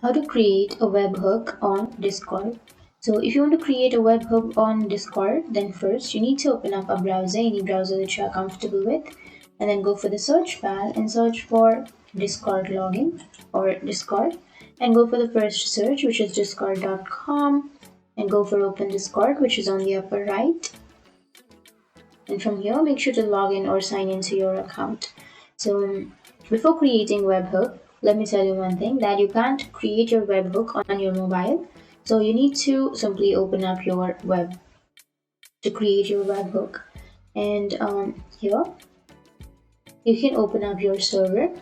How to create a webhook on Discord. So if you want to create a webhook on Discord, then first you need to open up a browser, any browser that you are comfortable with, and then go for the search bar and search for Discord login or Discord, and go for the first search, which is discord.com, and go for open Discord, which is on the upper right. And from here, make sure to log in or sign into your account. So before creating webhook, let me tell you one thing, that you can't create your webhook on your mobile. So you need to simply open up your web to create your webhook. And here you can open up your server.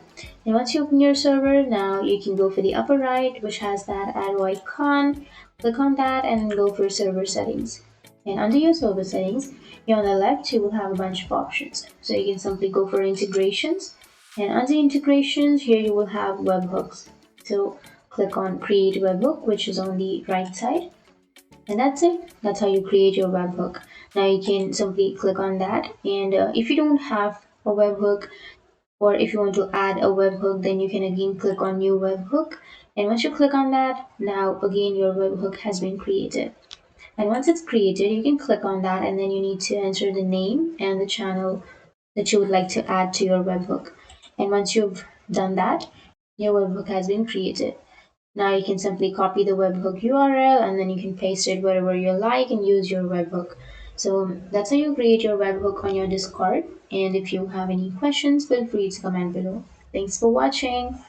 And once you open your server, now you can go for the upper right, which has that arrow icon. Click on that and go for server settings. And under your server settings, here on the left, you will have a bunch of options. So you can simply go for integrations. And under integrations, here you will have webhooks. So click on create webhook, which is on the right side. And that's it. That's how you create your webhook. Now you can simply click on that. And if you don't have a webhook, or if you want to add a webhook, then you can again click on new webhook. And once you click on that, now again your webhook has been created. And once it's created, you can click on that, and then you need to enter the name and the channel that you would like to add to your webhook. And once you've done that, your webhook has been created. Now you can simply copy the webhook URL, and then you can paste it wherever you like and use your webhook. So that's how you create your webhook on your Discord. And if you have any questions, feel free to comment below. Thanks for watching.